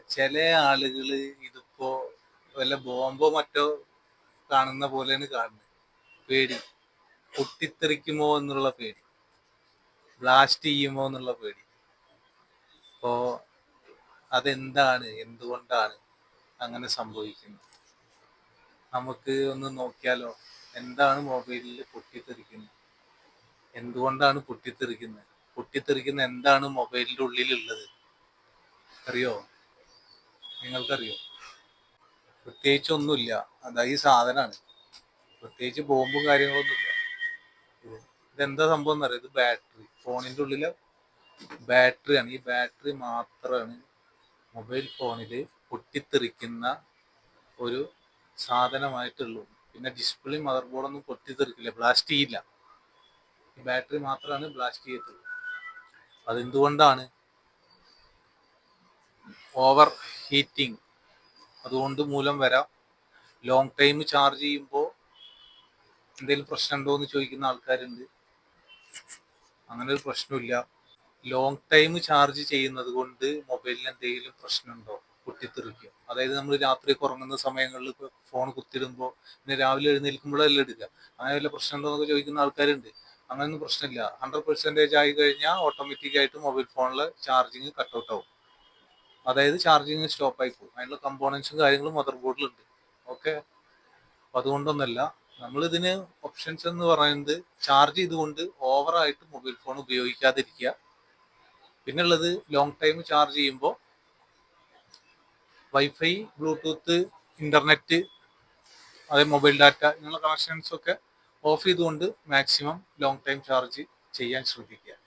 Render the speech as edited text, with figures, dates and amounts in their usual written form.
ചില ആളുകള് ഇതിപ്പോ വല്ല ബോംബോ മറ്റോ കാണുന്ന പോലെയാണ് കാണുന്നത്. പേടി, പൊട്ടിത്തെറിക്കുമോ എന്നുള്ള പേടി, ബ്ലാസ്റ്റ് ചെയ്യുമോ എന്നുള്ള പേടി. അപ്പോ അതെന്താണ്, എന്തുകൊണ്ടാണ് അങ്ങനെ സംഭവിക്കുന്നത്? നമുക്ക് ഒന്ന് നോക്കിയാലോ. എന്താണ് മൊബൈലിൽ പൊട്ടിത്തെറിക്കുന്നത്? എന്തുകൊണ്ടാണ് പൊട്ടിത്തെറിക്കുന്നത്? പൊട്ടിത്തെറിക്കുന്ന എന്താണ് മൊബൈലിന്റെ ഉള്ളിലുള്ളത്? അറിയോ? നിങ്ങൾക്കറിയോ? പ്രത്യേകിച്ച് ഒന്നുമില്ല. അതാ ഈ സാധനമാണ്. പ്രത്യേകിച്ച് ബോംബും കാര്യങ്ങളൊന്നുമില്ല. ഇതെന്താ സംഭവം എന്നറിയോ? ഇത് ബാറ്ററി, ഫോണിന്റെ ഉള്ളിലെ ബാറ്ററിയാണ്. ഈ ബാറ്ററി മാത്രമാണ് മൊബൈൽ ഫോണിൽ പൊട്ടിത്തെറിക്കുന്ന ഒരു സാധനമായിട്ടുള്ളൂ. പിന്നെ ഡിസ്പ്ലേ, മദർ ബോർഡൊന്നും പൊട്ടിത്തെറിക്കില്ല, ബ്ലാസ്റ്റ് ചെയ്യില്ല. ഈ ബാറ്ററി മാത്രമാണ് ബ്ലാസ്റ്റ് ചെയ്യത്തുള്ളൂ. അതെന്തുകൊണ്ടാണ്? ഓവർ ഹീറ്റിംഗ് അതുകൊണ്ട് മൂലം വരാം. ലോങ് ടൈം ചാർജ് ചെയ്യുമ്പോൾ എന്തെങ്കിലും പ്രശ്നമുണ്ടോ എന്ന് ചോദിക്കുന്ന ആൾക്കാരുണ്ട്. അങ്ങനെ ഒരു പ്രശ്നമില്ല. ലോങ് ടൈം ചാർജ് ചെയ്യുന്നത് കൊണ്ട് മൊബൈലിന് എന്തെങ്കിലും പ്രശ്നമുണ്ടോ? പൊട്ടിത്തെറിക്കും. അതായത് നമ്മൾ രാത്രി ഉറങ്ങുന്ന സമയങ്ങളിൽ ഫോൺ കുത്തിടുമ്പോൾ പിന്നെ രാവിലെ എഴുന്നേൽക്കുമ്പോഴല്ലേ എടുക്കുക. അങ്ങനെ വല്ല പ്രശ്നമുണ്ടോ എന്നൊക്കെ ചോദിക്കുന്ന ആൾക്കാരുണ്ട്. അങ്ങനെയൊന്നും പ്രശ്നമില്ല. 100% ആയി കഴിഞ്ഞാൽ ഓട്ടോമാറ്റിക് ആയിട്ട് മൊബൈൽ ഫോണിലെ ചാർജിങ് കട്ടൗട്ട് ആവും. അതായത് ചാർജിങ് സ്റ്റോപ്പ് ആയി പോകും. അതിനുള്ള കമ്പോണൻസും കാര്യങ്ങളും മദർ ബോർഡിലുണ്ട്. ഓക്കെ. അപ്പൊ അതുകൊണ്ടൊന്നല്ല. നമ്മളിതിന് ഓപ്ഷൻസ് എന്ന് പറയുന്നത് ചാർജ് ചെയ്തുകൊണ്ട് ഓവറായിട്ട് മൊബൈൽ ഫോൺ ഉപയോഗിക്കാതിരിക്കുക. പിന്നെ ഉള്ളത് ലോങ് ടൈം ചാർജ് ചെയ്യുമ്പോൾ വൈഫൈ, ബ്ലൂടൂത്ത്, ഇന്റർനെറ്റ്, അതേ മൊബൈൽ ഡാറ്റ ഇങ്ങനെയുള്ള കണക്ഷൻസ് ഒക്കെ ഓഫ് ചെയ്തുകൊണ്ട് മാക്സിമം ലോങ് ടൈം ചാർജ് ചെയ്യാൻ ശ്രദ്ധിക്കുക.